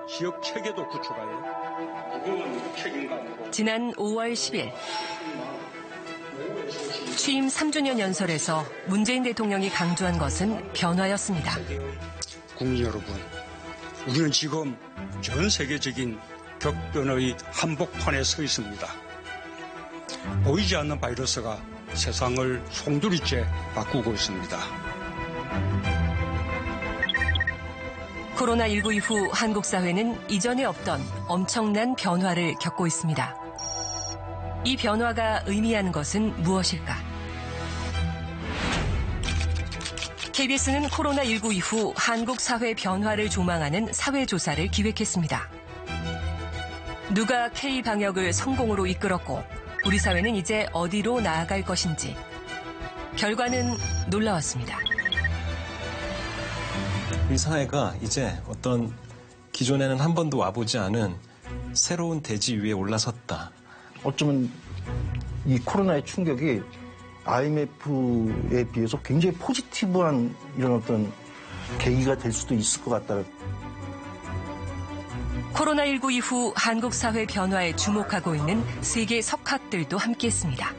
지역 체계도 구축하여 무거운 책임감으로 지난 5월 10일 취임 3주년 연설에서 문재인 대통령이 강조한 것은 변화였습니다. 국민 여러분, 우리는 지금 전 세계적인 격변의 한복판에 서 있습니다. 보이지 않는 바이러스가 세상을 송두리째 바꾸고 있습니다. 코로나19 이후 한국 사회는 이전에 없던 엄청난 변화를 겪고 있습니다. 이 변화가 의미하는 것은 무엇일까? KBS는 코로나19 이후 한국 사회 변화를 조망하는 사회조사를 기획했습니다. 누가 K방역을 성공으로 이끌었고 우리 사회는 이제 어디로 나아갈 것인지. 결과는 놀라웠습니다. 우리 사회가 이제 어떤 기존에는 한 번도 와보지 않은 새로운 대지 위에 올라섰다. 어쩌면 이 코로나의 충격이 IMF에 비해서 굉장히 포지티브한 이런 어떤 계기가 될 수도 있을 것 같다. 코로나19 이후 한국 사회 변화에 주목하고 있는 세계 석학들도 함께했습니다.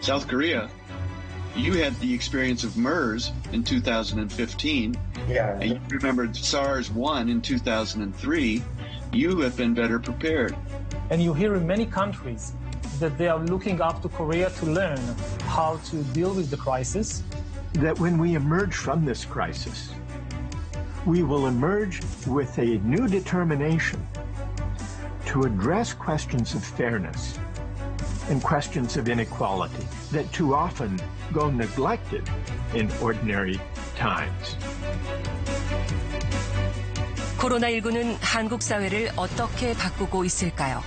South Korea, you had the experience of MERS in 2015. Yeah. And you remembered SARS-1 in 2003. You have been better prepared. And you hear in many countries that they are looking up to Korea to learn how to deal with the crisis. That when we emerge from this crisis, we will emerge with a new determination to address questions of fairness and questions of inequality that too often go neglected in ordinary times. 코로나19는 한국 사회를 어떻게 바꾸고 있을까요?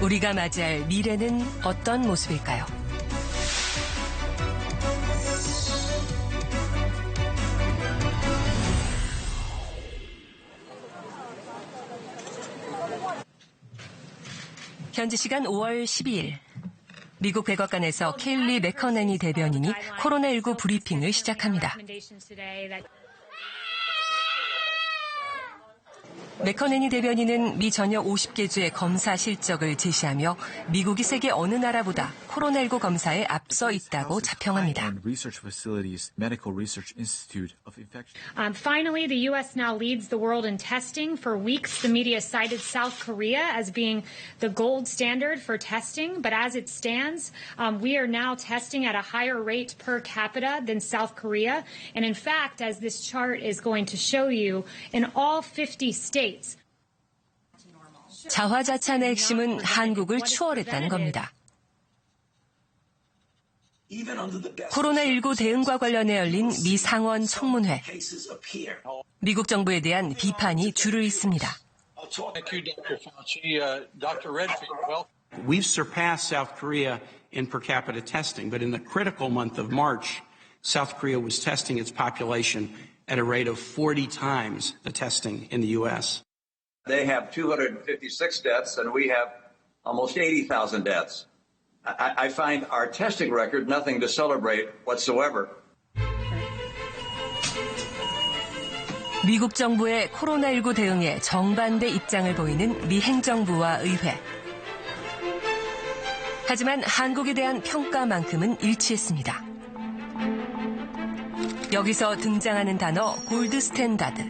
우리가 맞이할 미래는 어떤 모습일까요? 현지 시간 5월 12일 미국 백악관에서 켈리 맥커네니 대변인이 코로나19 브리핑을 시작합니다. 맥커네니 대변인은 미 전역 50개 주의 검사 실적을 제시하며 미국이 세계 어느 나라보다 코로나19 검사에 앞서 있다고 자평합니다. Finally, the U.S. now leads the world in testing. For weeks, the media cited South Korea as being the gold standard for testing. But as it stands, we are now testing at a higher rate per capita than South Korea. And in fact, as this chart is going to show you, in all 50 states, 자화자찬의 핵심은 한국을 추월했다는 겁니다. 코로나19 대응과 관련해 열린 미 상원 청문회. 미국 정부에 대한 비판이 줄을 잇습니다. We've surpassed South Korea in per capita testing, but in the critical month of March, South Korea was testing its population at a rate of 40 times the testing in the U.S. They have 256 deaths, and we have almost 80,000 deaths. I find our testing record nothing to celebrate whatsoever. 미국 정부의 코로나19 대응에 정반대 입장을 보이는 미 행정부와 의회. 하지만 한국에 대한 평가만큼은 일치했습니다. 여기서 등장하는 단어 골드 스탠다드.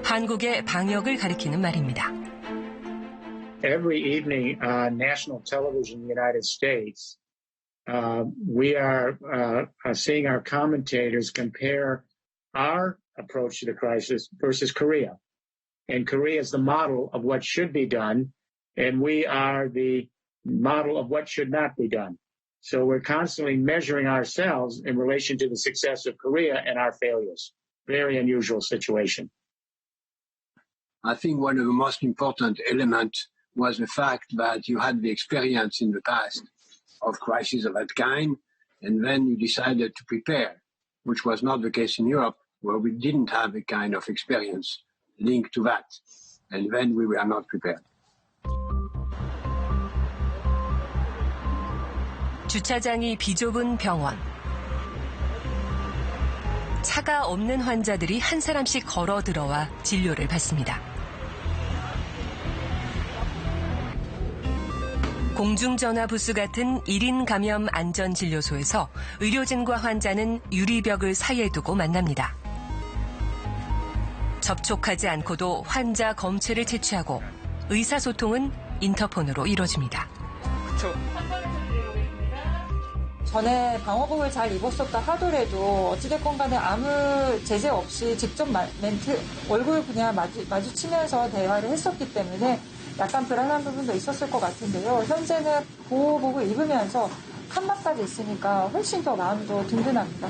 한국의 방역을 가리키는 말입니다. Every evening on national television in the United States, we are seeing our commentators compare our approach to the crisis versus Korea. And Korea is the model of what should be done, and we are the model of what should not be done. So we're constantly measuring ourselves in relation to the success of Korea and our failures. Very unusual situation. I think one of the most important elements was the fact that you had the experience in the past of crises of that kind, and then you decided to prepare, which was not the case in Europe, where we didn't have a kind of experience linked to that. And then we were not prepared. 주차장이 비좁은 병원. 차가 없는 환자들이 한 사람씩 걸어 들어와 진료를 받습니다. 공중전화 부스 같은 1인 감염 안전진료소에서 의료진과 환자는 유리벽을 사이에 두고 만납니다. 접촉하지 않고도 환자 검체를 채취하고 의사소통은 인터폰으로 이뤄집니다. 전에 방호복을 잘 입었었다 하더라도 어찌됐건 간에 아무 제재 없이 직접 얼굴 그냥 마주치면서 대화를 했었기 때문에 약간 불안한 부분도 있었을 것 같은데요. 현재는 보호복을 입으면서 칸막까지 있으니까 훨씬 더 마음도 든든합니다.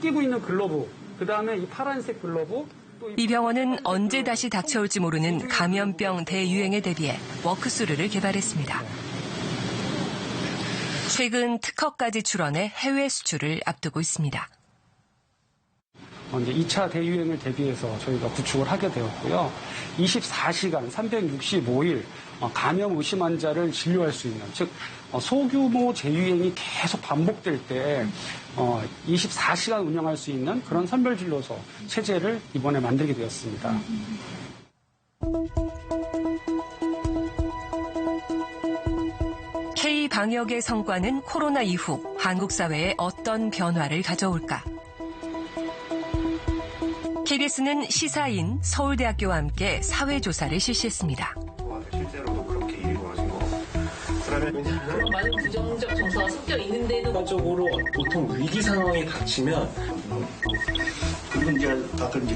끼고 있는 글러브, 그다음에 이 파란색 글러브. 이 병원은 언제 다시 닥쳐올지 모르는 감염병 대유행에 대비해 워크스루를 개발했습니다. 최근 특허까지 출원해 해외 수출을 앞두고 있습니다. 이제 2차 대유행을 대비해서 저희가 구축을 하게 되었고요. 24시간 365일 감염 의심 환자를 진료할 수 있는, 즉 소규모 재유행이 계속 반복될 때 24시간 운영할 수 있는 그런 선별진료소 체제를 이번에 만들게 되었습니다. K-방역의 성과는 코로나 이후 한국 사회에 어떤 변화를 가져올까? KBS는 시사인 서울대학교와 함께 사회조사를 실시했습니다. 실제로도 그렇게 이루어진 거. 그러면 많은 부정적 정서가 섞여 있는데도 일반적으로 보통 위기 상황이 닥치면 그건 이제 다들 이제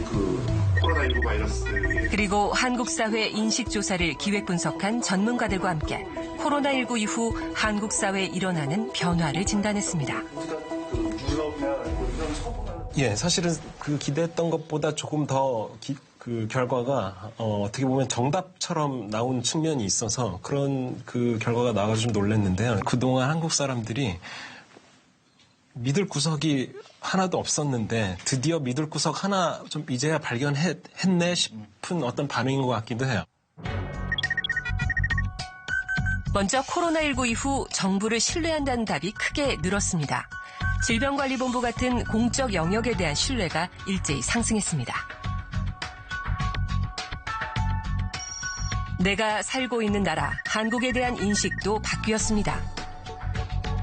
코로나19 바이러스 그리고 한국 사회 인식 조사를 기획 분석한 전문가들과 함께 코로나19 이후 한국 사회에 일어나는 변화를 진단했습니다. 예, 사실은 그 기대했던 것보다 조금 더 그 결과가 어떻게 보면 정답처럼 나온 측면이 있어서 그런 그 결과가 나와서 좀 놀랐는데요. 그동안 한국 사람들이 믿을 구석이 하나도 없었는데 드디어 믿을 구석 하나 좀 이제야 발견했네 싶은 어떤 반응인 것 같기도 해요. 먼저 코로나19 이후 정부를 신뢰한다는 답이 크게 늘었습니다. 질병관리본부 같은 공적 영역에 대한 신뢰가 일제히 상승했습니다. 내가 살고 있는 나라, 한국에 대한 인식도 바뀌었습니다.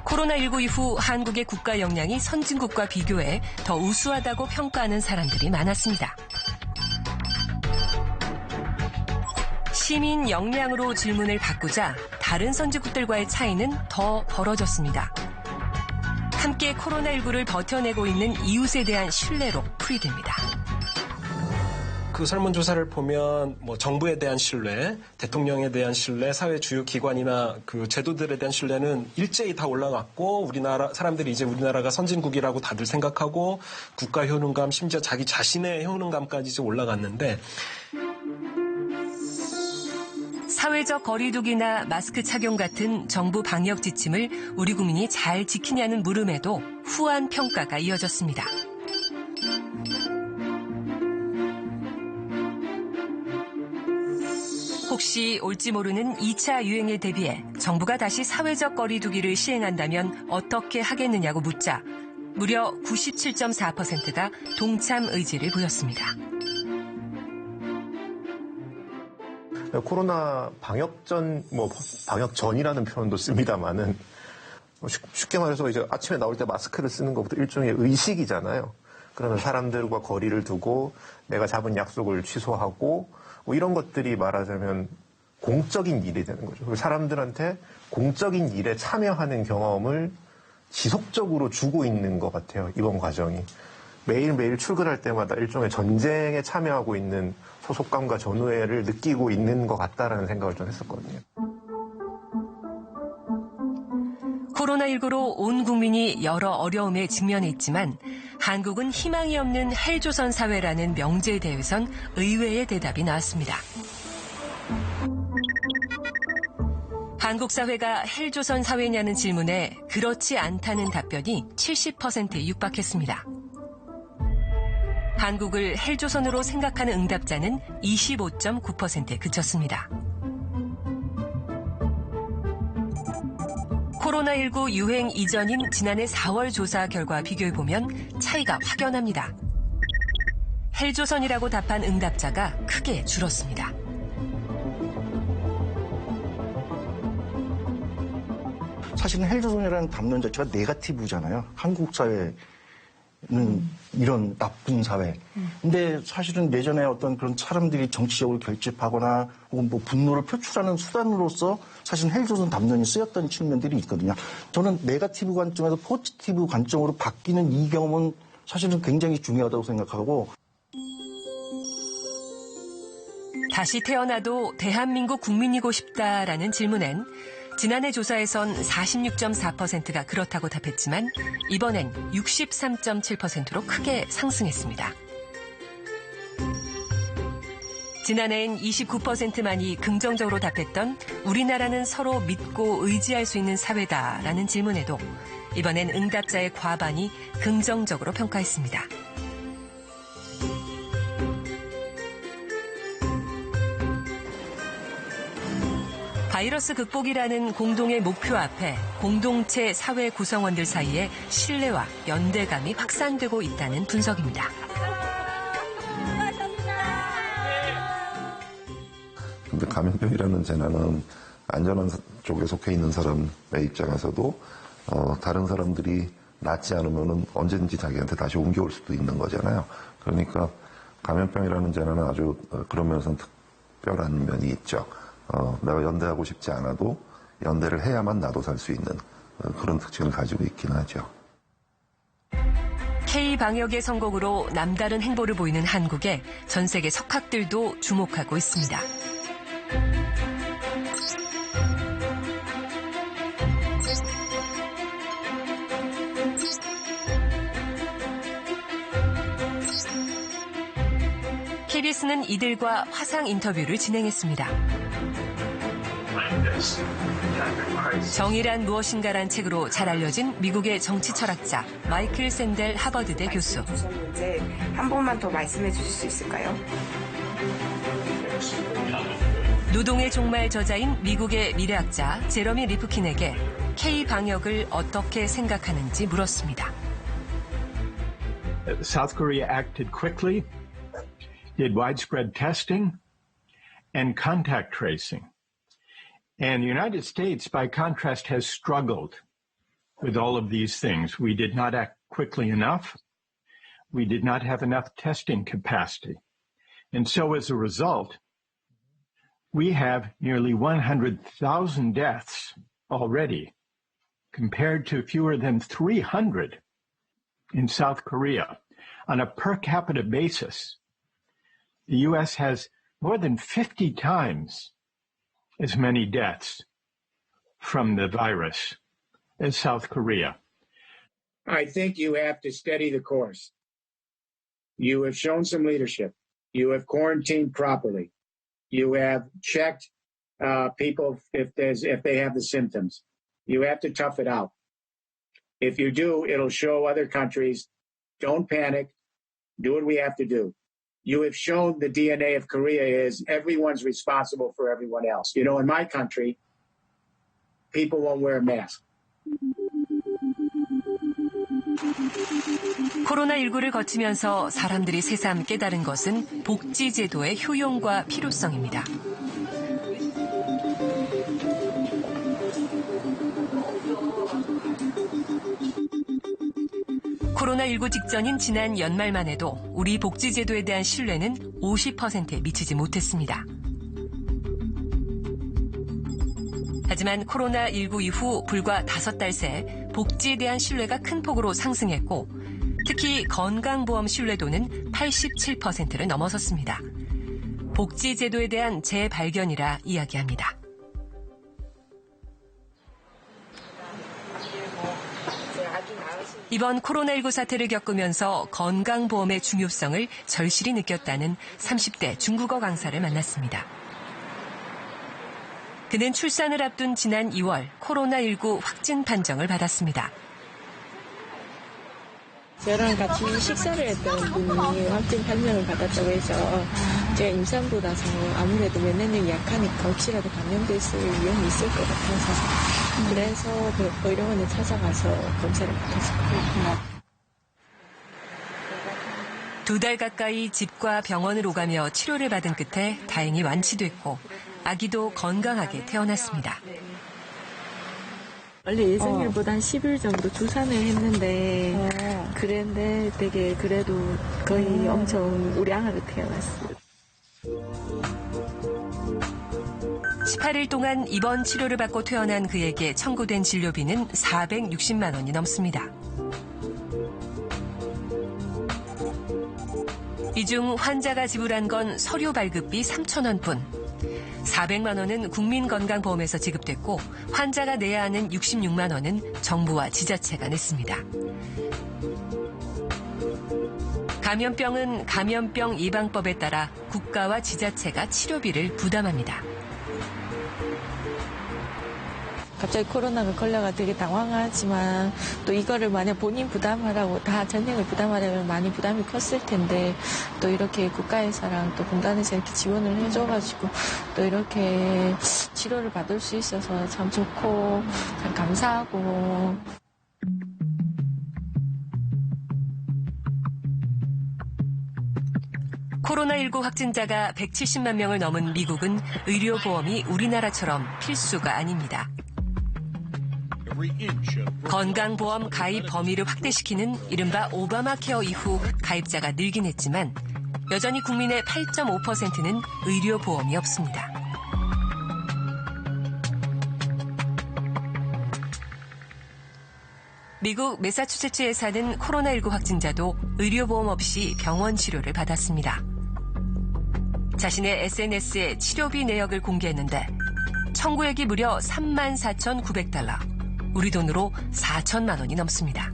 코로나19 이후 한국의 국가 역량이 선진국과 비교해 더 우수하다고 평가하는 사람들이 많았습니다. 시민 역량으로 질문을 바꾸자 다른 선진국들과의 차이는 더 벌어졌습니다. 함께 코로나19를 버텨내고 있는 이웃에 대한 신뢰로 풀이됩니다. 그 설문조사를 보면 뭐 정부에 대한 신뢰, 대통령에 대한 신뢰, 사회 주요 기관이나 그 제도들에 대한 신뢰는 일제히 다 올라갔고 우리나라 사람들이 이제 우리나라가 선진국이라고 다들 생각하고 국가 효능감, 심지어 자기 자신의 효능감까지 이제 올라갔는데 사회적 거리두기나 마스크 착용 같은 정부 방역 지침을 우리 국민이 잘 지키냐는 물음에도 후한 평가가 이어졌습니다. 혹시 올지 모르는 2차 유행에 대비해 정부가 다시 사회적 거리두기를 시행한다면 어떻게 하겠느냐고 묻자 무려 97.4%가 동참 의지를 보였습니다. 코로나 방역 전이라는 표현도 씁니다만은 쉽게 말해서 이제 아침에 나올 때 마스크를 쓰는 것부터 일종의 의식이잖아요. 그러면 사람들과 거리를 두고 내가 잡은 약속을 취소하고 뭐 이런 것들이 말하자면 공적인 일이 되는 거죠. 사람들한테 공적인 일에 참여하는 경험을 지속적으로 주고 있는 것 같아요. 이번 과정이. 매일매일 출근할 때마다 일종의 전쟁에 참여하고 있는 소속감과 전우애를 느끼고 있는 것 같다라는 생각을 좀 했었거든요. 코로나19로 온 국민이 여러 어려움에 직면해 있지만 한국은 희망이 없는 헬조선 사회라는 명제에 대해선 의외의 대답이 나왔습니다. 한국 사회가 헬조선 사회냐는 질문에 그렇지 않다는 답변이 70%에 육박했습니다. 한국을 헬조선으로 생각하는 응답자는 25.9%에 그쳤습니다. 코로나19 유행 이전인 지난해 4월 조사 결과 비교해보면 차이가 확연합니다. 헬조선이라고 답한 응답자가 크게 줄었습니다. 사실은 헬조선이라는 담론 자체가 네거티브잖아요. 한국 사회는 이런 나쁜 사회. 근데 사실은 내전에 어떤 그런 사람들이 정치적으로 결집하거나 혹은 뭐 분노를 표출하는 수단으로서 사실 헬조선 담론이 쓰였던 측면들이 있거든요. 저는 네거티브 관점에서 포지티브 관점으로 바뀌는 이 경험은 사실은 굉장히 중요하다고 생각하고. 다시 태어나도 대한민국 국민이고 싶다라는 질문엔 지난해 조사에선 46.4%가 그렇다고 답했지만 이번엔 63.7%로 크게 상승했습니다. 지난해엔 29%만이 긍정적으로 답했던 우리나라는 서로 믿고 의지할 수 있는 사회다라는 질문에도 이번엔 응답자의 과반이 긍정적으로 평가했습니다. 바이러스 극복이라는 공동의 목표 앞에 공동체 사회 구성원들 사이에 신뢰와 연대감이 확산되고 있다는 분석입니다. 근데 감염병이라는 재난은 안전한 쪽에 속해 있는 사람의 입장에서도 다른 사람들이 낫지 않으면 언제든지 자기한테 다시 옮겨올 수도 있는 거잖아요. 그러니까 감염병이라는 재난은 아주 그런 면에서는 특별한 면이 있죠. 내가 연대하고 싶지 않아도 연대를 해야만 나도 살 수 있는 그런 특징을 가지고 있긴 하죠. K-방역의 성공으로 남다른 행보를 보이는 한국에 전 세계 석학들도 주목하고 있습니다. KBS는 이들과 화상 인터뷰를 진행했습니다. 정의란 무엇인가란 책으로 잘 알려진 미국의 정치 철학자 마이클 샌델 하버드대 교수. 한 번만 더 말씀해 주실 수 있을까요? 노동의 종말 저자인 미국의 미래학자 제러미 리프킨에게 K-방역을 어떻게 생각하는지 물었습니다. South Korea acted quickly, did widespread testing, and contact tracing. And the United States, by contrast, has struggled with all of these things. We did not act quickly enough. We did not have enough testing capacity. And so as a result, we have nearly 100,000 deaths already, compared to fewer than 300 in South Korea. On a per capita basis, the U.S. has more than 50 times as many deaths from the virus as South Korea. I think you have to steady the course. You have shown some leadership. You have quarantined properly. You have checked people if they have the symptoms. You have to tough it out. If you do, it'll show other countries, don't panic, do what we have to do. You have shown the DNA of Korea is everyone's responsible for everyone else. You know, in my country, people won't wear a mask. 코로나19를 거치면서 사람들이 새삼 깨달은 것은 복지제도의 효용과 필요성입니다. 코로나19 직전인 지난 연말만 해도 우리 복지제도에 대한 신뢰는 50%에 미치지 못했습니다. 하지만 코로나19 이후 불과 5달 새 복지에 대한 신뢰가 큰 폭으로 상승했고 특히 건강보험 신뢰도는 87%를 넘어섰습니다. 복지제도에 대한 재발견이라 이야기합니다. 이번 코로나19 사태를 겪으면서 건강보험의 중요성을 절실히 느꼈다는 30대 중국어 강사를 만났습니다. 그는 출산을 앞둔 지난 2월 코로나19 확진 판정을 받았습니다. 저랑 같이 식사를 했던 분이 확진 판명을 받았다고 해서 제가 임산부 나서 아무래도 면역력이 약하니까 혹시라도 감염됐을 위험이 있을 것 같아서 그래서 의료원에 찾아가서 검사를 받았습니다. 2달 가까이 집과 병원을 오가며 치료를 받은 끝에 다행히 완치됐고 아기도 건강하게 태어났습니다. 원래 예정일보다 10일 정도 주산을 했는데 그랬는데 되게 그래도 거의 엄청 우리 아가로 태어났어요. 18일 동안 입원 치료를 받고 퇴원한 그에게 청구된 진료비는 460만 원이 넘습니다. 이 중 환자가 지불한 건 서류 발급비 3천 원뿐. 400만 원은 국민건강보험에서 지급됐고 환자가 내야 하는 66만 원은 정부와 지자체가 냈습니다. 감염병은 감염병 예방법에 따라 국가와 지자체가 치료비를 부담합니다. 갑자기 코로나가 걸려가 되게 당황하지만 또 이거를 만약 본인 부담하라고 다 전역을 부담하려면 많이 부담이 컸을 텐데 또 이렇게 국가에서랑 또 공단에서 이렇게 지원을 해줘가지고 또 이렇게 치료를 받을 수 있어서 참 좋고 참 감사하고. 코로나19 확진자가 170만 명을 넘은 미국은 의료보험이 우리나라처럼 필수가 아닙니다. 건강보험 가입 범위를 확대시키는 이른바 오바마 케어 이후 가입자가 늘긴 했지만 여전히 국민의 8.5%는 의료보험이 없습니다. 미국 매사추세츠에 사는 코로나19 확진자도 의료보험 없이 병원 치료를 받았습니다. 자신의 SNS에 치료비 내역을 공개했는데 청구액이 무려 34,900달러. 우리 돈으로 4천만 원이 넘습니다.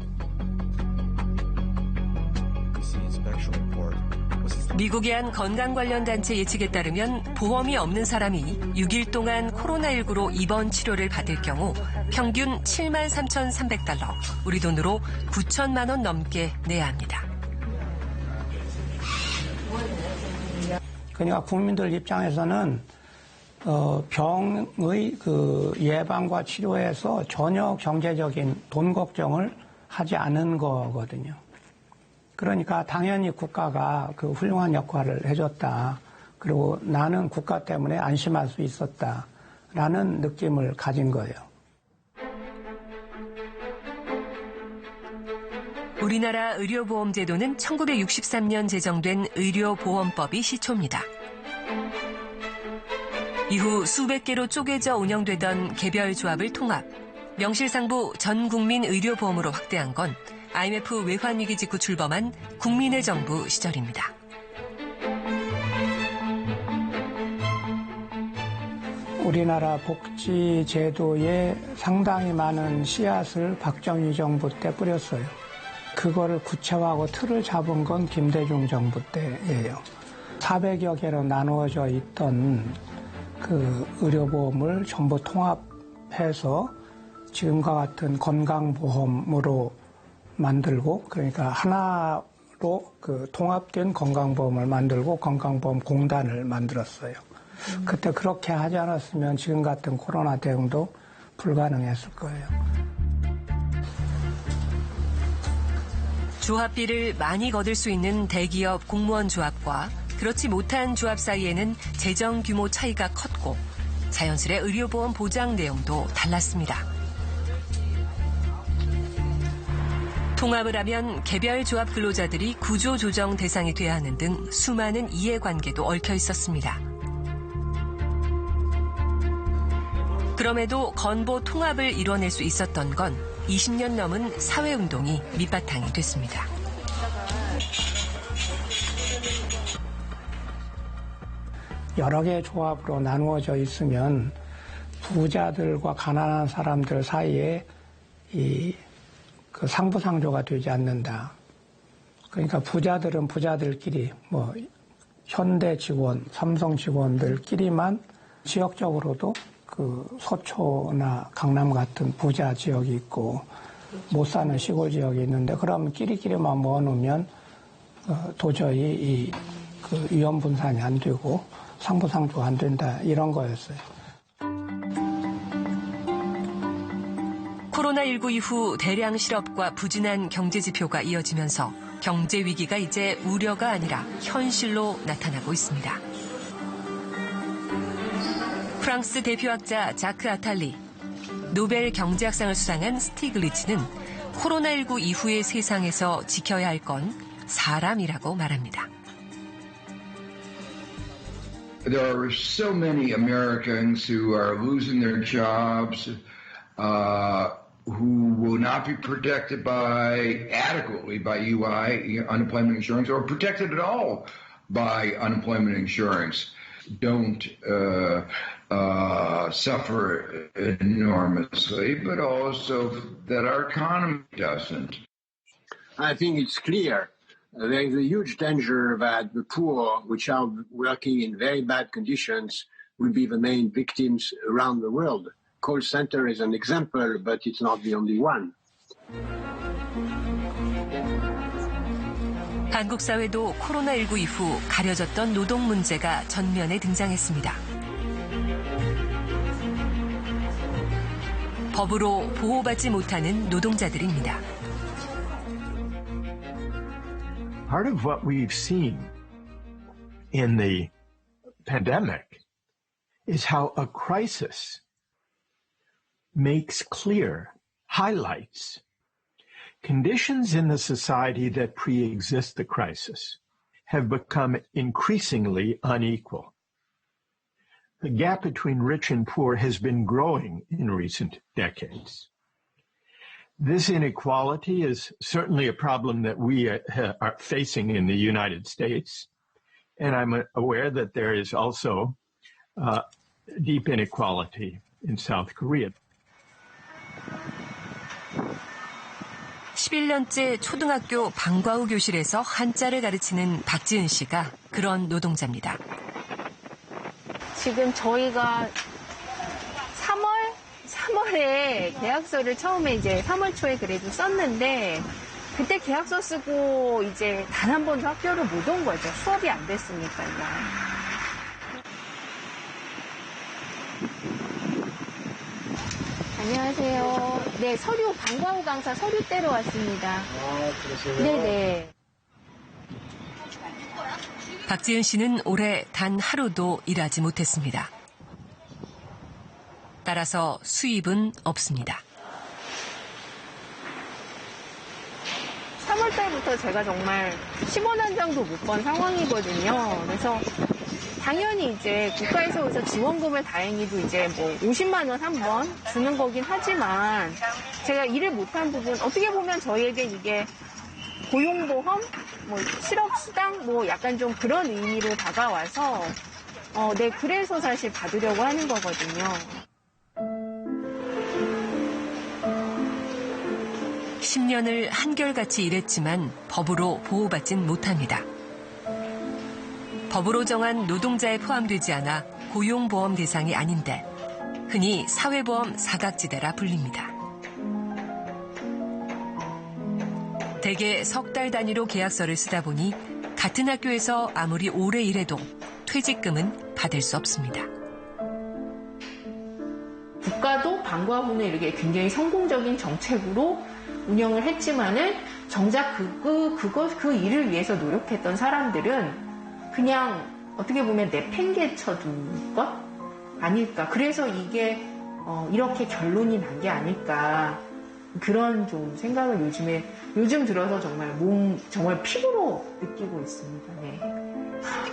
미국의 한 건강 관련 단체 예측에 따르면 보험이 없는 사람이 6일 동안 코로나19로 입원 치료를 받을 경우 평균 73,300달러, 우리 돈으로 9천만 원 넘게 내야 합니다. 그러니까 국민들 입장에서는 병의 예방과 치료에서 전혀 경제적인 돈 걱정을 하지 않은 거거든요. 그러니까 당연히 국가가 그 훌륭한 역할을 해줬다. 그리고 나는 국가 때문에 안심할 수 있었다라는 느낌을 가진 거예요. 우리나라 의료보험제도는 1963년 제정된 의료보험법이 시초입니다. 이후 수백 개로 쪼개져 운영되던 개별 조합을 통합, 명실상부 전 국민 의료보험으로 확대한 건 IMF 외환위기 직후 출범한 국민의 정부 시절입니다. 우리나라 복지제도에 상당히 많은 씨앗을 박정희 정부 때 뿌렸어요. 그거를 구체화하고 틀을 잡은 건 김대중 정부 때예요. 400여 개로 나누어져 있던 그 의료보험을 전부 통합해서 지금과 같은 건강보험으로 만들고, 그러니까 하나로 그 통합된 건강보험을 만들고 건강보험공단을 만들었어요. 그때 그렇게 하지 않았으면 지금 같은 코로나 대응도 불가능했을 거예요. 조합비를 많이 거둘 수 있는 대기업 공무원 조합과 그렇지 못한 조합 사이에는 재정 규모 차이가 컸고 자연스레 의료보험 보장 내용도 달랐습니다. 통합을 하면 개별 조합 근로자들이 구조조정 대상이 돼야 하는 등 수많은 이해관계도 얽혀 있었습니다. 그럼에도 건보 통합을 이뤄낼 수 있었던 건 20년 넘은 사회운동이 밑바탕이 됐습니다. 여러 개의 조합으로 나누어져 있으면 부자들과 가난한 사람들 사이에 그 상부상조가 되지 않는다. 그러니까 부자들은 부자들끼리 현대 직원, 삼성 직원들끼리만 지역적으로도 그 서초나 강남 같은 부자 지역이 있고 못 사는 시골 지역이 있는데 그러면 끼리끼리만 모아놓으면 도저히 그 위험 분산이 안 되고 상부상조가 안 된다 이런 거였어요. 코로나19 이후 대량 실업과 부진한 경제 지표가 이어지면서 경제 위기가 이제 우려가 아니라 현실로 나타나고 있습니다. 프랑스 대표학자 자크 아탈리, 노벨 경제학상을 수상한 스티글리츠는 코로나19 이후의 세상에서 지켜야 할 건 사람이라고 말합니다. There are so many Americans who are losing their jobs, who will not be protected adequately by UI, unemployment insurance, or protected at all by unemployment insurance. Don't suffer enormously, but also that our economy doesn't. I think it's clear there is a huge danger that the poor, which are working in very bad conditions, will be the main victims around the world. Call center is an example, but it's not the only one. 한국 사회도 코로나19 이후 가려졌던 노동 문제가 전면에 등장했습니다. 법으로 보호받지 못하는 노동자들입니다. Part of what we've seen in the pandemic is how a crisis makes clear, highlights conditions in the society that pre-exist the crisis have become increasingly unequal. The gap between rich and poor has been growing in recent decades. This inequality is certainly a problem that we are facing in the United States, and I'm aware that there is also deep inequality in South Korea. 11년째 초등학교 방과후 교실에서 한자를 가르치는 박지은 씨가 그런 노동자입니다. 지금 저희가 3월에 계약서를 처음에 이제 3월 초에 그래도 썼는데 그때 계약서 쓰고 이제 단 한 번도 학교를 못 온 거죠. 수업이 안 됐으니까요. 안녕하세요. 네, 방과후 강사 서류 떼러 왔습니다. 아, 그러세요? 네네. 박지은 씨는 올해 단 하루도 일하지 못했습니다. 따라서 수입은 없습니다. 3월 달부터 제가 정말 10원 한 장도 못 번 상황이거든요. 그래서 당연히 이제 국가에서 지원금을 다행히도 이제 뭐 50만 원 한 번 주는 거긴 하지만 제가 일을 못한 부분 어떻게 보면 저희에게 이게 고용보험, 뭐 실업수당 뭐 약간 좀 그런 의미로 다가와서 네 그래서 사실 받으려고 하는 거거든요. 10년을 한결같이 일했지만 법으로 보호받진 못합니다. 법으로 정한 노동자에 포함되지 않아 고용보험 대상이 아닌데 흔히 사회보험 사각지대라 불립니다. 대개 석 달 단위로 계약서를 쓰다 보니 같은 학교에서 아무리 오래 일해도 퇴직금은 받을 수 없습니다. 국가도 방과후는 이렇게 굉장히 성공적인 정책으로 운영을 했지만은 정작 그 일을 위해서 노력했던 사람들은 그냥 어떻게 보면 내팽개쳐둔 것 아닐까. 그래서 이게 이렇게 결론이 난 게 아닐까. 그런 좀 생각을 요즘 들어서 정말 피부로 느끼고 있습니다. 네.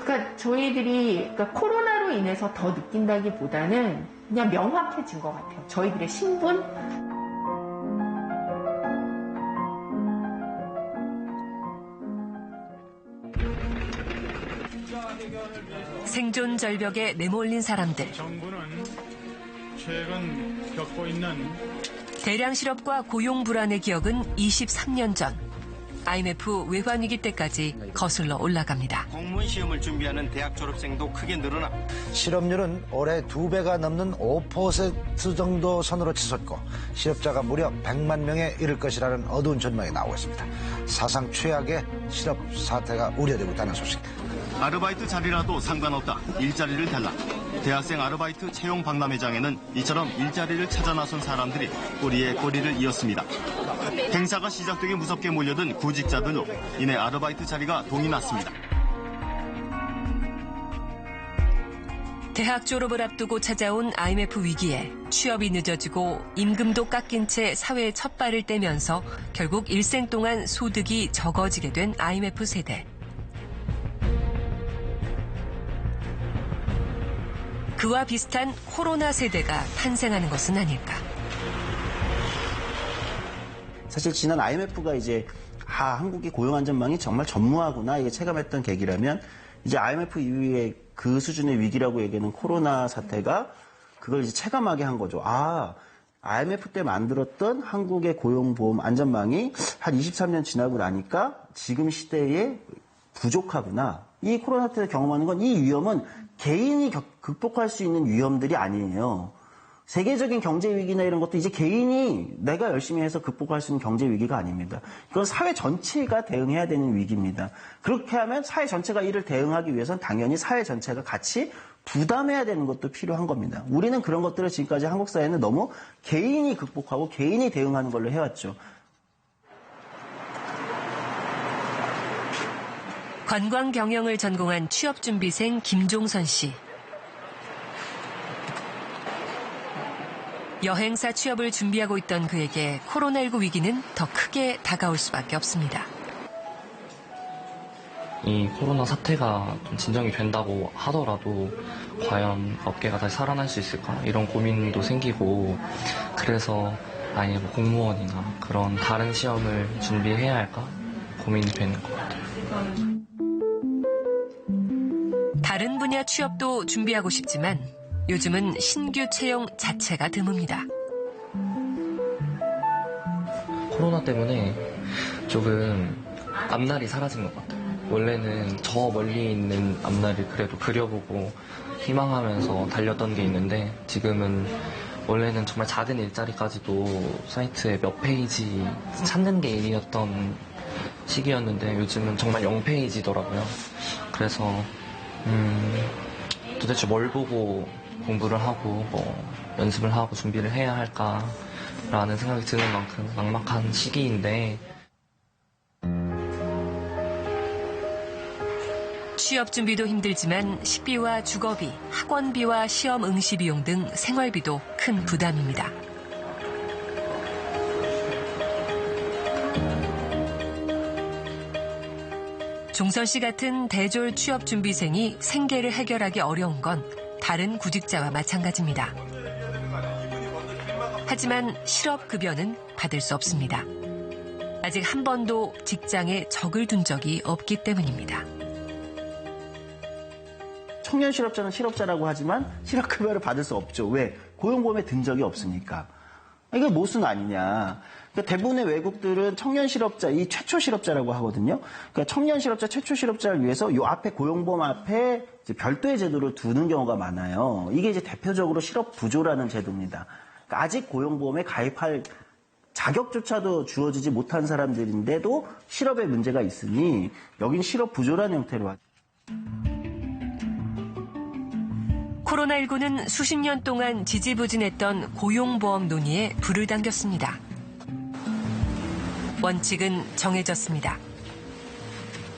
그러니까 저희들이 코로나로 인해서 더 느낀다기보다는 그냥 명확해진 것 같아요. 저희들의 신분. 생존 절벽에 내몰린 사람들. 정부는 최근 겪고 있는 대량 실업과 고용 불안의 기억은 23년 전 IMF 외환위기 때까지 거슬러 올라갑니다. 공무원 시험을 준비하는 대학 졸업생도 크게 늘어나 실업률은 올해 2배가 넘는 5% 정도 선으로 치솟고 실업자가 무려 100만 명에 이를 것이라는 어두운 전망이 나오고 있습니다. 사상 최악의 실업 사태가 우려되고 있다는 소식. 아르바이트 자리라도 상관없다. 일자리를 달라. 대학생 아르바이트 채용 박람회장에는 이처럼 일자리를 찾아 나선 사람들이 꼬리에 꼬리를 이었습니다. 행사가 시작되기 무섭게 몰려든 구직자들로 이내 아르바이트 자리가 동이 났습니다. 대학 졸업을 앞두고 찾아온 IMF 위기에 취업이 늦어지고 임금도 깎인 채 사회에 첫 발을 떼면서 결국 일생 동안 소득이 적어지게 된 IMF 세대. 그와 비슷한 코로나 세대가 탄생하는 것은 아닐까. 사실 지난 IMF가 이제 한국의 고용 안전망이 정말 전무하구나 이게 체감했던 계기라면 이제 IMF 이후에 그 수준의 위기라고 얘기하는 코로나 사태가 그걸 이제 체감하게 한 거죠. IMF 때 만들었던 한국의 고용보험 안전망이 한 23년 지나고 나니까 지금 시대에 부족하구나. 이 코로나 때 경험하는 건 이 위험은 개인이 극복할 수 있는 위험들이 아니에요. 세계적인 경제 위기나 이런 것도 이제 개인이 내가 열심히 해서 극복할 수 있는 경제 위기가 아닙니다. 이건 사회 전체가 대응해야 되는 위기입니다. 그렇게 하면 사회 전체가 이를 대응하기 위해서는 당연히 사회 전체가 같이 부담해야 되는 것도 필요한 겁니다. 우리는 그런 것들을 지금까지 한국 사회는 너무 개인이 극복하고 개인이 대응하는 걸로 해왔죠. 관광 경영을 전공한 취업준비생 김종선 씨. 여행사 취업을 준비하고 있던 그에게 코로나19 위기는 더 크게 다가올 수밖에 없습니다. 이 코로나 사태가 좀 진정이 된다고 하더라도 과연 업계가 다시 살아날 수 있을까? 이런 고민도 생기고 그래서 아예 뭐 공무원이나 그런 다른 시험을 준비해야 할까? 고민이 되는 것 같아요. 다른 분야 취업도 준비하고 싶지만 요즘은 신규 채용 자체가 드뭅니다. 코로나 때문에 조금 앞날이 사라진 것 같아요. 원래는 저 멀리 있는 앞날을 그래도 그려보고 희망하면서 달렸던 게 있는데 지금은 원래는 정말 작은 일자리까지도 사이트에 몇 페이지 찾는 게 일이었던 시기였는데 요즘은 정말 0페이지더라고요. 그래서 도대체 뭘 보고 공부를 하고 연습을 하고 준비를 해야 할까라는 생각이 드는 만큼 막막한 시기인데 취업 준비도 힘들지만 식비와 주거비, 학원비와 시험 응시 비용 등 생활비도 큰 부담입니다. 종선 씨 같은 대졸 취업 준비생이 생계를 해결하기 어려운 건 다른 구직자와 마찬가지입니다. 하지만 실업급여는 받을 수 없습니다. 아직 한 번도 직장에 적을 둔 적이 없기 때문입니다. 청년 실업자는 실업자라고 하지만 실업급여를 받을 수 없죠. 왜? 고용보험에 든 적이 없으니까. 이게 모순 아니냐. 그러니까 대부분의 외국들은 청년 실업자, 이 최초 실업자라고 하거든요. 그러니까 청년 실업자, 최초 실업자를 위해서 요 앞에 고용보험 앞에 이제 별도의 제도를 두는 경우가 많아요. 이게 이제 대표적으로 실업 부조라는 제도입니다. 그러니까 아직 고용보험에 가입할 자격조차도 주어지지 못한 사람들인데도 실업에 문제가 있으니 여긴 실업 부조라는 형태로 하죠. 코로나19는 수십 년 동안 지지부진했던 고용보험 논의에 불을 당겼습니다. 원칙은 정해졌습니다.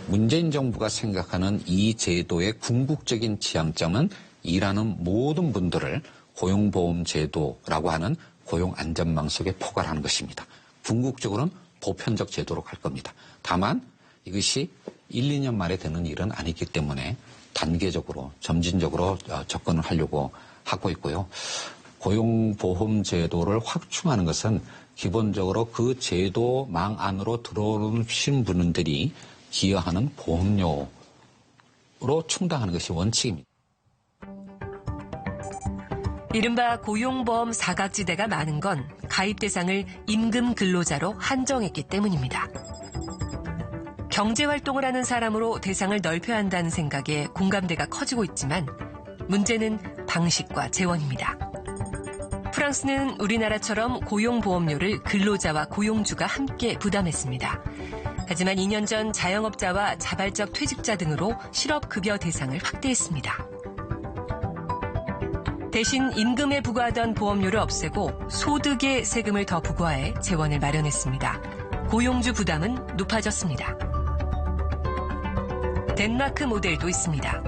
문재인 정부가 생각하는 이 제도의 궁극적인 지향점은 일하는 모든 분들을 고용보험 제도라고 하는 고용 안전망 속에 포괄하는 것입니다. 궁극적으로는 보편적 제도로 갈 겁니다. 다만 이것이 1, 2년 만에 되는 일은 아니기 때문에 단계적으로 점진적으로 접근을 하려고 하고 있고요. 고용보험 제도를 확충하는 것은 기본적으로 그 제도망 안으로 들어오신 분들이 기여하는 보험료로 충당하는 것이 원칙입니다. 이른바 고용보험 사각지대가 많은 건 가입 대상을 임금 근로자로 한정했기 때문입니다. 경제활동을 하는 사람으로 대상을 넓혀야 한다는 생각에 공감대가 커지고 있지만 문제는 방식과 재원입니다. 프랑스는 우리나라처럼 고용보험료를 근로자와 고용주가 함께 부담했습니다. 하지만 2년 전 자영업자와 자발적 퇴직자 등으로 실업급여 대상을 확대했습니다. 대신 임금에 부과하던 보험료를 없애고 소득에 세금을 더 부과해 재원을 마련했습니다. 고용주 부담은 높아졌습니다. 덴마크 모델도 있습니다.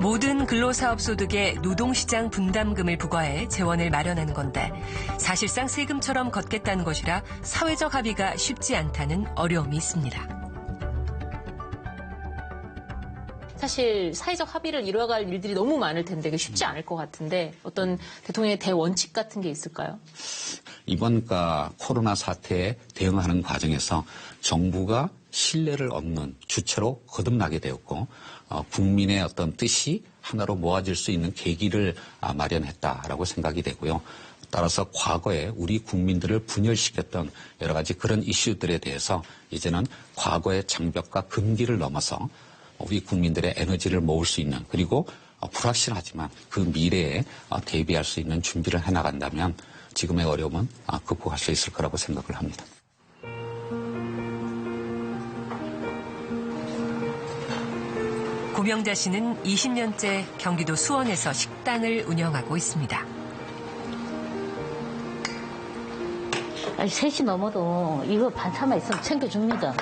모든 근로사업 소득에 노동시장 분담금을 부과해 재원을 마련하는 건데 사실상 세금처럼 걷겠다는 것이라 사회적 합의가 쉽지 않다는 어려움이 있습니다. 사실 사회적 합의를 이뤄갈 일들이 너무 많을 텐데 그게 쉽지 않을 것 같은데 어떤 대통령의 대원칙 같은 게 있을까요? 이번 코로나 사태에 대응하는 과정에서 정부가 신뢰를 얻는 주체로 거듭나게 되었고 국민의 어떤 뜻이 하나로 모아질 수 있는 계기를 마련했다라고 생각이 되고요. 따라서 과거에 우리 국민들을 분열시켰던 여러 가지 그런 이슈들에 대해서 이제는 과거의 장벽과 금기를 넘어서 우리 국민들의 에너지를 모을 수 있는 그리고 불확실하지만 그 미래에 대비할 수 있는 준비를 해나간다면 지금의 어려움은 극복할 수 있을 거라고 생각을 합니다. 고명자 씨는 20년째 경기도 수원에서 식당을 운영하고 있습니다. 3시 넘어도 이거 반찬만 있으면 챙겨줍니다.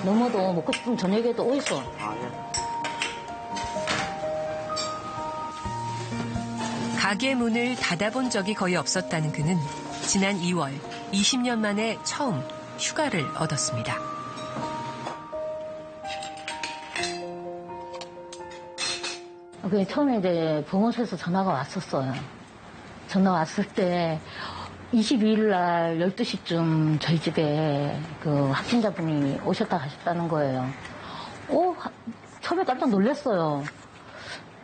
넘어도 먹고 싶으면 저녁에도 오이소. 가게 문을 닫아본 적이 거의 없었다는 그는 지난 2월 20년 만에 처음 휴가를 얻었습니다. 처음에 이제 보건소에서 전화가 왔었어요. 전화 왔을 때 22일 날 12시쯤 저희 집에 그 확진자분이 오셨다 가셨다는 거예요. 처음에 깜짝 놀랐어요.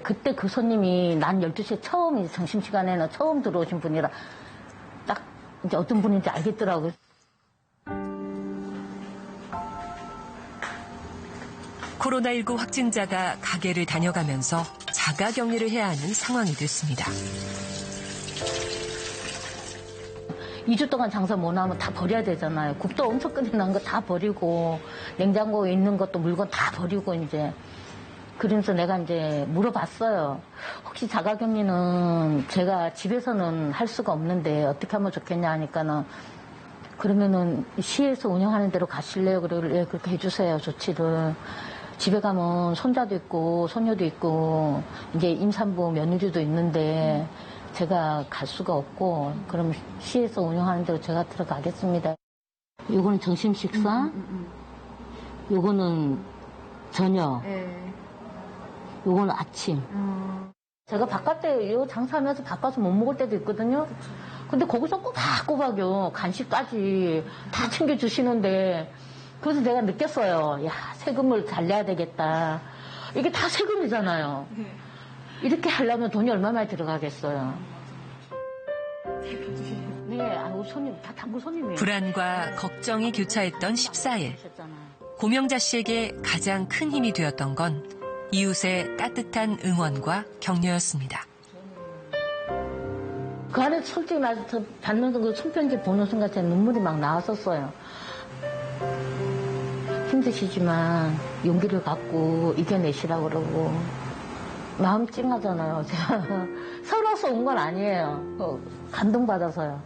그때 그 손님이 난 12시에 처음, 점심시간에는 처음 들어오신 분이라 딱 이제 어떤 분인지 알겠더라고요. 코로나19 확진자가 가게를 다녀가면서 자가격리를 해야 하는 상황이 됐습니다. 2주 동안 장사 못 하면 다 버려야 되잖아요. 국도 엄청 끓여놓은 거 다 버리고 냉장고에 있는 것도 물건 다 버리고 이제 그러면서 내가 이제 물어봤어요. 혹시 자가격리는 제가 집에서는 할 수가 없는데 어떻게 하면 좋겠냐 하니까는 그러면은 시에서 운영하는 대로 가실래요? 그래, 예, 그렇게 해주세요. 조치를. 집에 가면 손자도 있고 손녀도 있고 이제 임산부 며느리도 있는데 제가 갈 수가 없고 그럼 시에서 운영하는 대로 제가 들어가겠습니다. 요거는 점심 식사, 요거는 저녁, 요거는 아침. 제가 바깥에 요 장사하면서 바빠서 못 먹을 때도 있거든요. 근데 거기서 꼬박꼬박요 간식까지 다 챙겨주시는데 그래서 내가 느꼈어요. 야, 세금을 잘 내야 되겠다. 이게 다 세금이잖아요. 이렇게 하려면 돈이 얼마 많이 들어가겠어요. 네, 손님, 다 단골 손님이에요. 불안과 걱정이 교차했던 14일. 고명자 씨에게 가장 큰 힘이 되었던 건 이웃의 따뜻한 응원과 격려였습니다. 그 안에 솔직히 말해서 받는 그 손편지 보는 순간 제 눈물이 막 나왔었어요. 힘드시지만 용기를 갖고 이겨내시라고 그러고 마음 찡하잖아요. 제가 서러워서 온 건 아니에요. 감동받아서요.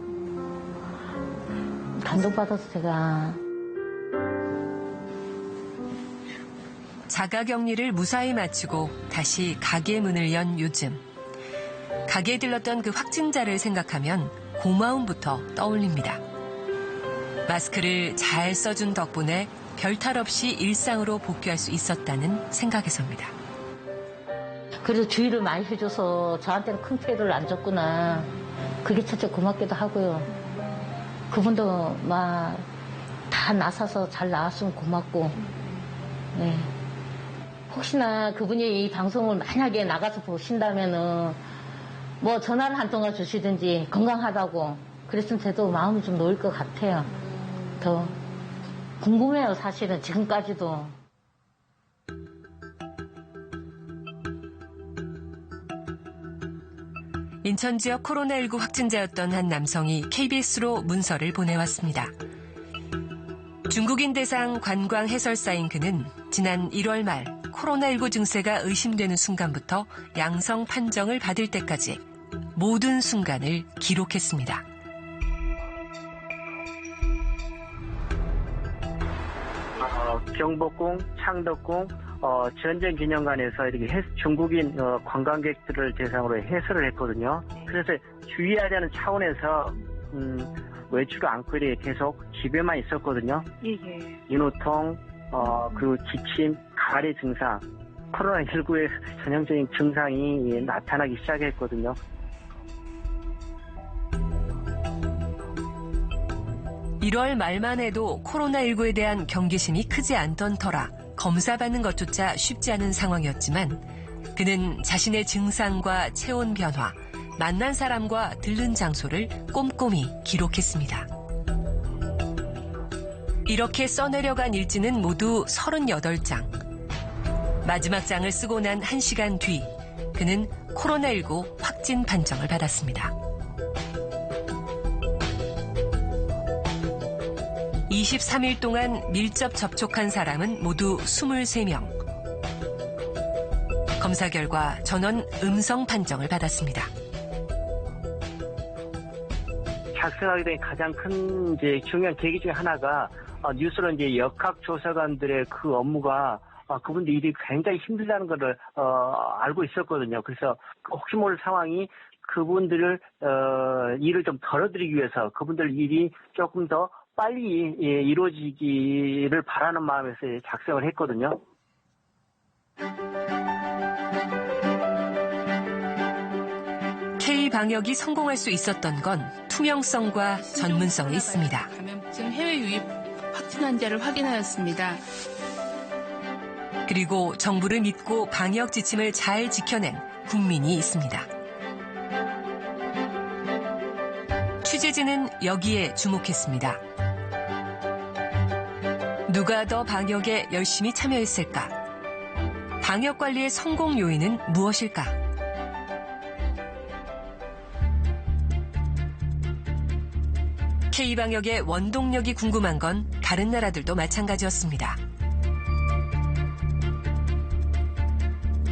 감동받아서 제가. 자가격리를 무사히 마치고 다시 가게 문을 연 요즘. 가게에 들렀던 그 확진자를 생각하면 고마움부터 떠올립니다. 마스크를 잘 써준 덕분에 별탈 없이 일상으로 복귀할 수 있었다는 생각에서입니다. 그래도 주의를 많이 해줘서 저한테는 큰 피해를 안 줬구나. 그게 진짜 고맙기도 하고요. 그분도 막 다 나서서 잘 나왔으면 고맙고. 네. 혹시나 그분이 이 방송을 만약에 나가서 보신다면은 뭐 전화를 한 통화 주시든지 건강하다고 그랬으면 저도 마음이 좀 놓일 것 같아요. 더. 궁금해요, 사실은 지금까지도. 인천 지역 코로나19 확진자였던 한 남성이 KBS로 문서를 보내왔습니다. 중국인 대상 관광 해설사인 그는 지난 1월 말 코로나19 증세가 의심되는 순간부터 양성 판정을 받을 때까지 모든 순간을 기록했습니다. 경복궁, 창덕궁, 전쟁기념관에서 이렇게 중국인 관광객들을 대상으로 해설을 했거든요. 그래서 주의하자는 차원에서 외출을 않고 이렇게 계속 집에만 있었거든요. 예. 인후통, 그리고 기침, 가래 증상, 코로나19의 전형적인 증상이 나타나기 시작했거든요. (1월) 말만 해도 코로나19에 대한 경계심이 크지 않던 터라 검사받는 것조차 쉽지 않은 상황이었지만 그는 자신의 증상과 체온 변화, 만난 사람과 들른 장소를 꼼꼼히 기록했습니다. 이렇게 써내려간 일지는 모두 38장. 마지막 장을 쓰고 난 1시간 뒤 그는 코로나19 확진 판정을 받았습니다. 23일 동안 밀접 접촉한 사람은 모두 23명. 검사 결과 전원 음성 판정을 받았습니다. 작성하게 된 가장 큰 중요한 계기 중에 하나가 뉴스로 역학조사관들의 그 업무가 그분들 일이 굉장히 힘들다는 것을 알고 있었거든요. 그래서 혹시 모를 상황이 그분들을 일을 좀 덜어드리기 위해서 그분들 일이 조금 더 빨리 이루어지기를 바라는 마음에서 작성을 했거든요. K-방역이 성공할 수 있었던 건 투명성과 전문성이 있습니다. 감염증 해외 유입 확진 환자를 확인하였습니다. 그리고 정부를 믿고 방역 지침을 잘 지켜낸 국민이 있습니다. 취재진은 여기에 주목했습니다. 누가 더 방역에 열심히 참여했을까? 방역 관리의 성공 요인은 무엇일까? K-방역의 원동력이 궁금한 건 다른 나라들도 마찬가지였습니다.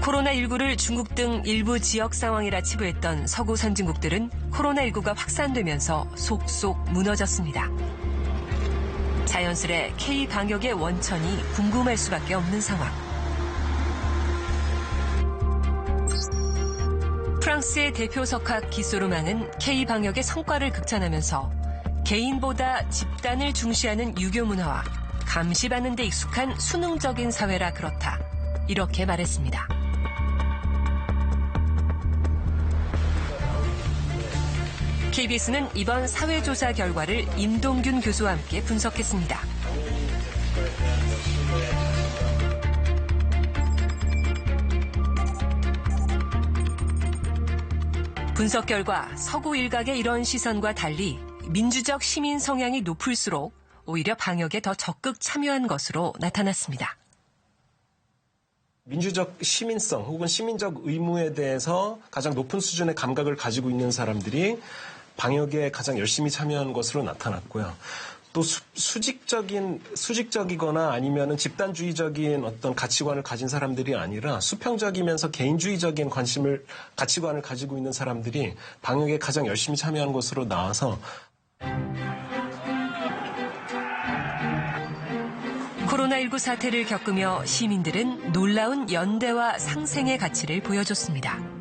코로나19를 중국 등 일부 지역 상황이라 치부했던 서구 선진국들은 코로나19가 확산되면서 속속 무너졌습니다. 자연스레 K-방역의 원천이 궁금할 수밖에 없는 상황. 프랑스의 대표 석학 기소르망은 K-방역의 성과를 극찬하면서 개인보다 집단을 중시하는 유교 문화와 감시받는 데 익숙한 수능적인 사회라 그렇다. 이렇게 말했습니다. KBS는 이번 사회조사 결과를 임동균 교수와 함께 분석했습니다. 분석 결과 서구 일각의 이런 시선과 달리 민주적 시민 성향이 높을수록 오히려 방역에 더 적극 참여한 것으로 나타났습니다. 민주적 시민성 혹은 시민적 의무에 대해서 가장 높은 수준의 감각을 가지고 있는 사람들이 방역에 가장 열심히 참여한 것으로 나타났고요. 또 수직적이거나 아니면은 집단주의적인 어떤 가치관을 가진 사람들이 아니라 수평적이면서 개인주의적인 가치관을 가지고 있는 사람들이 방역에 가장 열심히 참여한 것으로 나와서 코로나19 사태를 겪으며 시민들은 놀라운 연대와 상생의 가치를 보여줬습니다.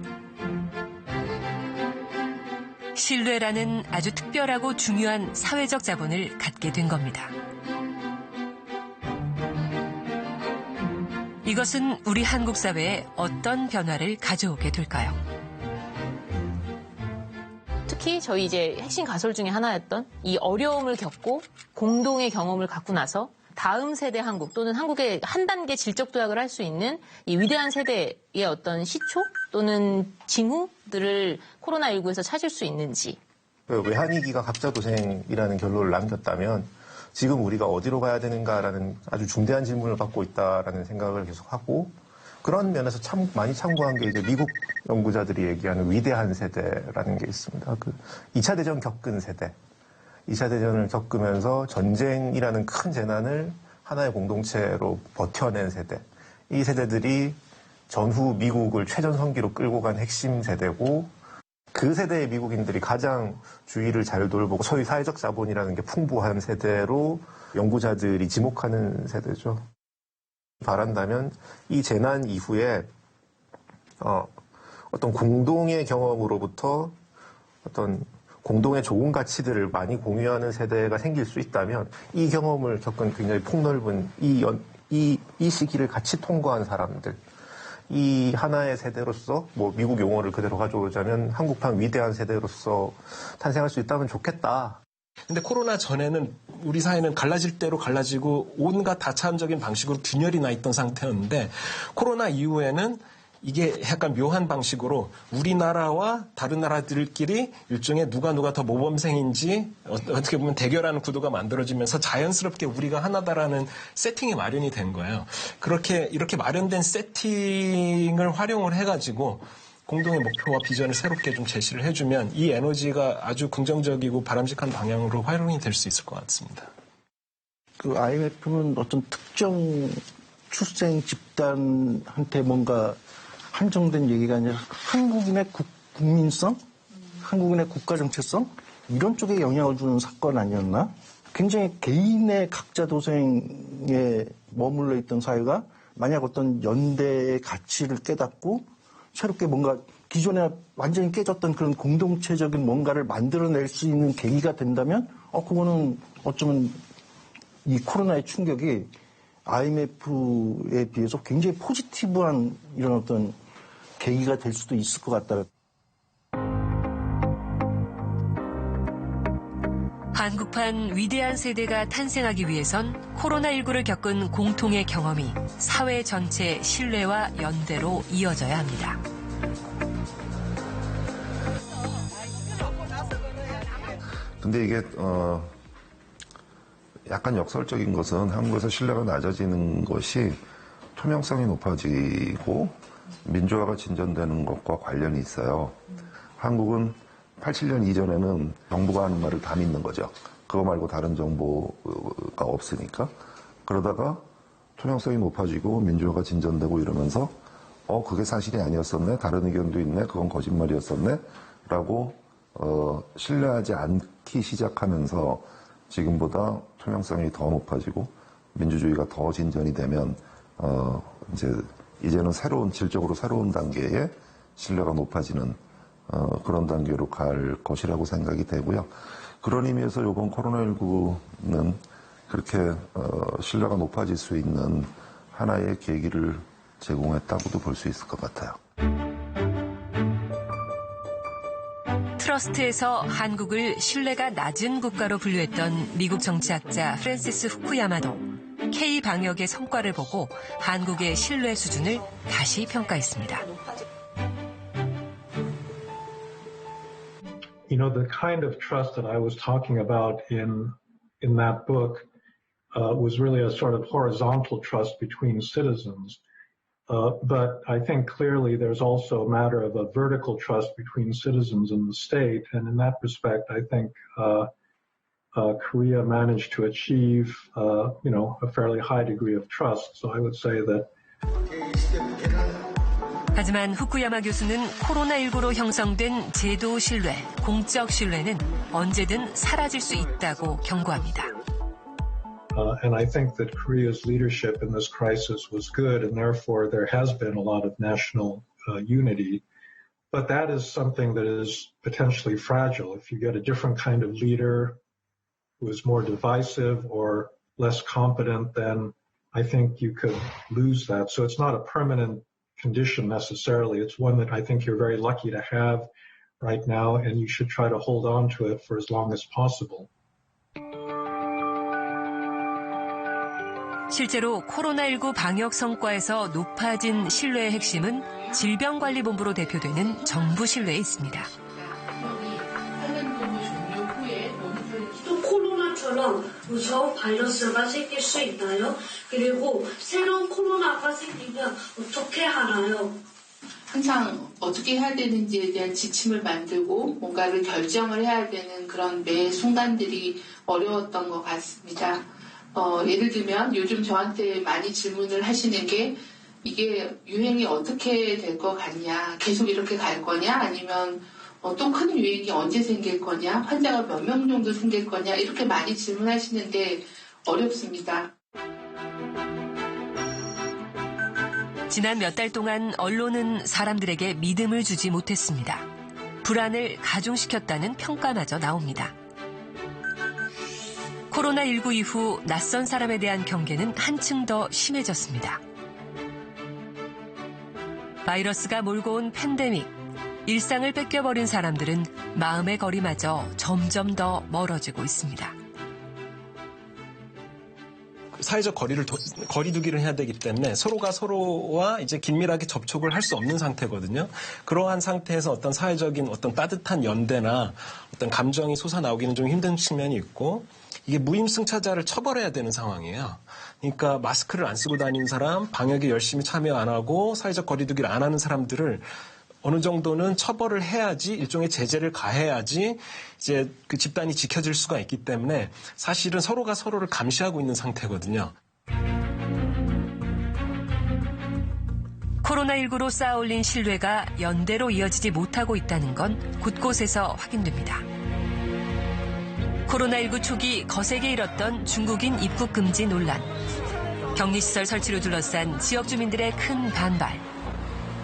신뢰라는 아주 특별하고 중요한 사회적 자본을 갖게 된 겁니다. 이것은 우리 한국 사회에 어떤 변화를 가져오게 될까요? 특히 저희 이제 핵심 가설 중에 하나였던 이 어려움을 겪고 공동의 경험을 갖고 나서 다음 세대 한국 또는 한국의 한 단계 질적 도약을 할 수 있는 이 위대한 세대의 어떤 시초 또는 징후들을 코로나19에서 찾을 수 있는지. 외환위기가 각자도생이라는 결론을 남겼다면 지금 우리가 어디로 가야 되는가라는 아주 중대한 질문을 갖고 있다라는 생각을 계속 하고 그런 면에서 많이 참고한 게 이제 미국 연구자들이 얘기하는 위대한 세대라는 게 있습니다. 그 2차 대전 겪은 세대. 2차 대전을 겪으면서 전쟁이라는 큰 재난을 하나의 공동체로 버텨낸 세대. 이 세대들이 전후 미국을 최전성기로 끌고 간 핵심 세대고 그 세대의 미국인들이 가장 주위를 잘 돌보고 소위 사회적 자본이라는 게 풍부한 세대로 연구자들이 지목하는 세대죠. 바란다면 이 재난 이후에 어떤 공동의 경험으로부터 어떤 공동의 좋은 가치들을 많이 공유하는 세대가 생길 수 있다면 이 경험을 겪은 굉장히 폭넓은 이 시기를 같이 통과한 사람들 이 하나의 세대로서 뭐 미국 용어를 그대로 가져오자면 한국판 위대한 세대로서 탄생할 수 있다면 좋겠다. 근데 코로나 전에는 우리 사회는 갈라질 대로 갈라지고 온갖 다차원적인 방식으로 균열이 나 있던 상태였는데 코로나 이후에는 이게 약간 묘한 방식으로 우리나라와 다른 나라들끼리 일종의 누가 더 모범생인지 어떻게 보면 대결하는 구도가 만들어지면서 자연스럽게 우리가 하나다라는 세팅이 마련이 된 거예요. 이렇게 마련된 세팅을 활용을 해가지고 공동의 목표와 비전을 새롭게 좀 제시를 해주면 이 에너지가 아주 긍정적이고 바람직한 방향으로 활용이 될 수 있을 것 같습니다. 그 IMF는 어떤 특정 출생 집단한테 뭔가 한정된 얘기가 아니라 한국인의 국민성, 한국인의 국가 정체성 이런 쪽에 영향을 주는 사건 아니었나? 굉장히 개인의 각자 도생에 머물러 있던 사회가 만약 어떤 연대의 가치를 깨닫고 새롭게 뭔가 기존에 완전히 깨졌던 그런 공동체적인 뭔가를 만들어낼 수 있는 계기가 된다면 그거는 어쩌면 이 코로나의 충격이 IMF에 비해서 굉장히 포지티브한 이런 어떤 계기가 될 수도 있을 것 같다. 한국판 위대한 세대가 탄생하기 위해선 코로나19를 겪은 공통의 경험이 사회 전체 신뢰와 연대로 이어져야 합니다. 근데 이게 약간 역설적인 것은 한국에서 신뢰가 낮아지는 것이 투명성이 높아지고 민주화가 진전되는 것과 관련이 있어요. 한국은 87년 이전에는 정부가 하는 말을 다 믿는 거죠. 그거 말고 다른 정보가 없으니까. 그러다가 투명성이 높아지고 민주화가 진전되고 이러면서 그게 사실이 아니었었네. 다른 의견도 있네. 그건 거짓말이었었네. 라고 신뢰하지 않기 시작하면서 지금보다 투명성이 더 높아지고 민주주의가 더 진전이 되면 이제는 질적으로 새로운 단계에 신뢰가 높아지는 그런 단계로 갈 것이라고 생각이 되고요. 그런 의미에서 이번 코로나19는 그렇게 신뢰가 높아질 수 있는 하나의 계기를 제공했다고도 볼 수 있을 것 같아요. 트러스트에서 한국을 신뢰가 낮은 국가로 분류했던 미국 정치학자 프랜시스 후쿠야마도 K-방역의 성과를 보고 한국의 신뢰 수준을 다시 평가했습니다. You know, the kind of trust that I was talking about in that book was really a sort of horizontal trust between citizens. But I think clearly there's also a matter of a vertical trust between citizens and the state. And in that respect, I think Korea managed to achieve, a fairly high degree of trust. So I would say that. 하지만 후쿠야마 교수는 코로나19로 형성된 제도 신뢰, 공적 신뢰는 언제든 사라질 수 있다고 경고합니다. And I think that Korea's leadership in this crisis was good, and therefore there has been a lot of national unity. But that is something that is potentially fragile. If you get a different kind of leader who is more divisive or less competent, then I think you could lose that. So it's not a permanent condition necessarily. It's one that I think you're very lucky to have right now, and you should try to hold on to it for as long as possible. 실제로 코로나19 방역 성과에서 높아진 신뢰의 핵심은 질병관리본부로 대표되는 정부 신뢰에 있습니다. 코로나처럼 무서운 바이러스가 생길 수 있나요? 그리고 새로운 코로나가 생기면 어떻게 하나요? 항상 어떻게 해야 되는지에 대한 지침을 만들고 뭔가를 결정을 해야 되는 그런 매 순간들이 어려웠던 것 같습니다. 예를 들면 요즘 저한테 많이 질문을 하시는 게 이게 유행이 어떻게 될 것 같냐, 계속 이렇게 갈 거냐, 아니면 또 큰 유행이 언제 생길 거냐, 환자가 몇 명 정도 생길 거냐, 이렇게 많이 질문하시는데 어렵습니다. 지난 몇 달 동안 언론은 사람들에게 믿음을 주지 못했습니다. 불안을 가중시켰다는 평가마저 나옵니다. 코로나19 이후 낯선 사람에 대한 경계는 한층 더 심해졌습니다. 바이러스가 몰고 온 팬데믹, 일상을 뺏겨버린 사람들은 마음의 거리마저 점점 더 멀어지고 있습니다. 사회적 거리두기를 해야 되기 때문에 서로가 서로와 이제 긴밀하게 접촉을 할 수 없는 상태거든요. 그러한 상태에서 어떤 사회적인 어떤 따뜻한 연대나 어떤 감정이 솟아나오기는 좀 힘든 측면이 있고, 이게 무임승차자를 처벌해야 되는 상황이에요. 그러니까 마스크를 안 쓰고 다니는 사람, 방역에 열심히 참여 안 하고 사회적 거리두기를 안 하는 사람들을 어느 정도는 처벌을 해야지, 일종의 제재를 가해야지 이제 그 집단이 지켜질 수가 있기 때문에 사실은 서로가 서로를 감시하고 있는 상태거든요. 코로나19로 쌓아올린 신뢰가 연대로 이어지지 못하고 있다는 건 곳곳에서 확인됩니다. 코로나19 초기 거세게 일었던 중국인 입국 금지 논란, 격리시설 설치로 둘러싼 지역 주민들의 큰 반발,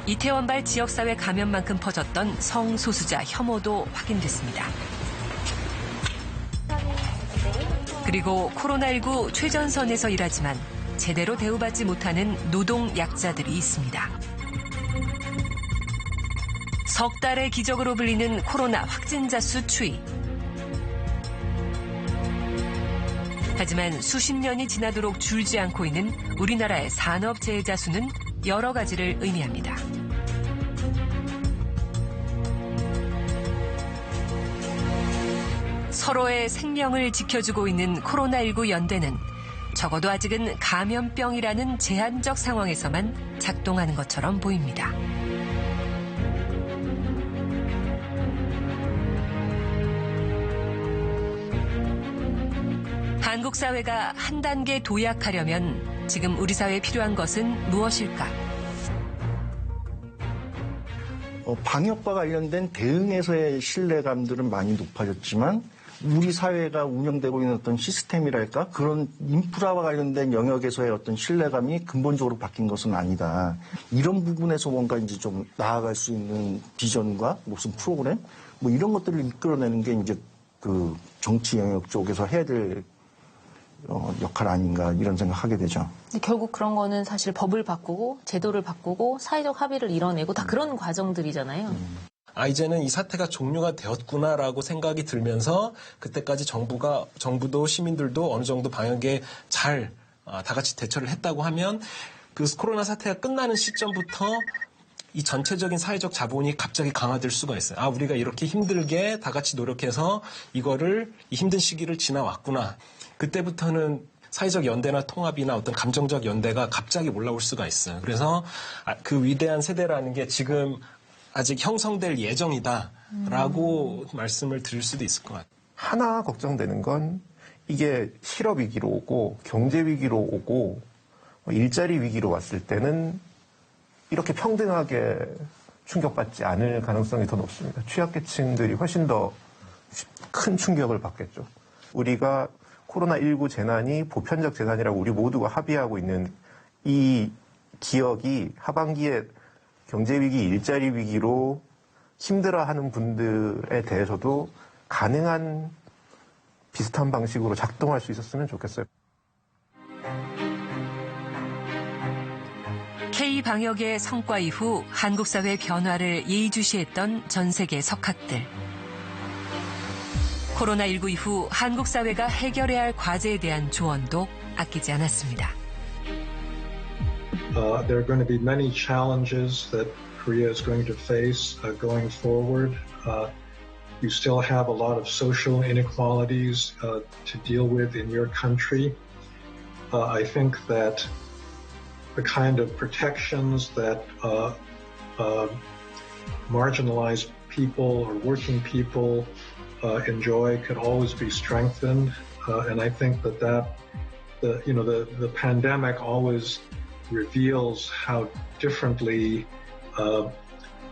이태원발 지역사회 감염만큼 퍼졌던 성소수자 혐오도 확인됐습니다. 그리고 코로나19 최전선에서 일하지만 제대로 대우받지 못하는 노동 약자들이 있습니다. 석 달의 기적으로 불리는 코로나 확진자 수 추이. 하지만 수십 년이 지나도록 줄지 않고 있는 우리나라의 산업재해자 수는 여러 가지를 의미합니다. 서로의 생명을 지켜주고 있는 코로나19 연대는 적어도 아직은 감염병이라는 제한적 상황에서만 작동하는 것처럼 보입니다. 한국 사회가 한 단계 도약하려면 지금 우리 사회에 필요한 것은 무엇일까? 방역과 관련된 대응에서의 신뢰감들은 많이 높아졌지만 우리 사회가 운영되고 있는 어떤 시스템이랄까? 그런 인프라와 관련된 영역에서의 어떤 신뢰감이 근본적으로 바뀐 것은 아니다. 이런 부분에서 뭔가 이제 좀 나아갈 수 있는 비전과 무슨 프로그램? 뭐 이런 것들을 이끌어내는 게 이제 그 정치 영역 쪽에서 해야 될 역할 아닌가 이런 생각하게 되죠. 근데 결국 그런 거는 사실 법을 바꾸고 제도를 바꾸고 사회적 합의를 이뤄내고 다 그런 과정들이잖아요. 이제는 이 사태가 종료가 되었구나라고 생각이 들면서 그때까지 정부도 시민들도 어느 정도 방역에 잘 다 같이 대처를 했다고 하면 그 코로나 사태가 끝나는 시점부터 이 전체적인 사회적 자본이 갑자기 강화될 수가 있어요. 우리가 이렇게 힘들게 다 같이 노력해서 이 힘든 시기를 지나왔구나. 그때부터는 사회적 연대나 통합이나 어떤 감정적 연대가 갑자기 올라올 수가 있어요. 그래서 그 위대한 세대라는 게 지금 아직 형성될 예정이다라고 말씀을 드릴 수도 있을 것 같아요. 하나 걱정되는 건 이게 실업 위기로 오고 경제 위기로 오고 일자리 위기로 왔을 때는 이렇게 평등하게 충격받지 않을 가능성이 더 높습니다. 취약계층들이 훨씬 더 큰 충격을 받겠죠. 우리가 코로나19 재난이 보편적 재난이라고 우리 모두가 합의하고 있는 이 기억이 하반기에 경제위기, 일자리 위기로 힘들어하는 분들에 대해서도 가능한 비슷한 방식으로 작동할 수 있었으면 좋겠어요. K-방역의 성과 이후 한국 사회 변화를 예의주시했던 전 세계 석학들. 코로나19 이후 한국 사회가 해결해야 할 과제에 대한 조언도 아끼지 않았습니다. There are going to be many challenges that Korea is going to face going forward. You still have a lot of social inequalities to deal with in your country. I think that the kind of protections that marginalized people or working people enjoy could always be strengthened. And I think that the pandemic always reveals how differently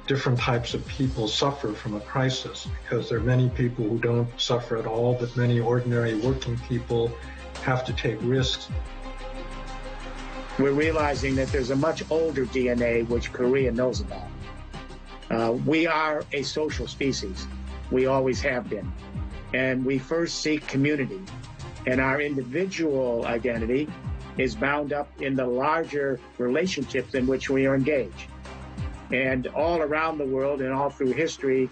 different types of people suffer from a crisis, because there are many people who don't suffer at all, but many ordinary working people have to take risks. We're realizing that there's a much older DNA which Korea knows about. We are a social species. We always have been. And we first seek community. And our individual identity is bound up in the larger relationships in which we are engaged. And all around the world and all through history,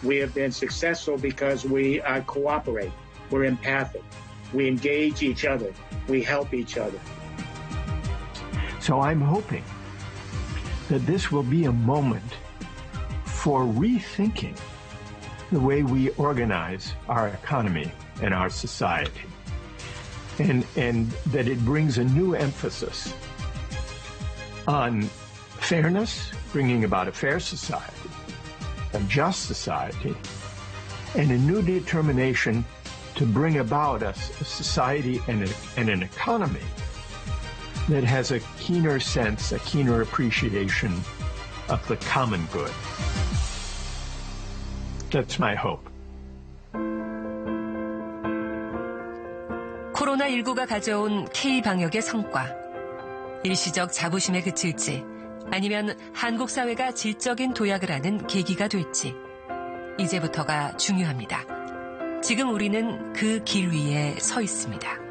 we have been successful because we cooperate. We're empathic. We engage each other. We help each other. So I'm hoping that this will be a moment for rethinking the way we organize our economy and our society, and that it brings a new emphasis on fairness, bringing about a fair society, a just society, and a new determination to bring about a society and an economy that has a keener sense, a keener appreciation of the common good. That's my hope. 코로나19가 가져온 K-방역의 성과. 일시적 자부심에 그칠지 아니면 한국 사회가 질적인 도약을 하는 계기가 될지 이제부터가 중요합니다. 지금 우리는 그 길 위에 서 있습니다.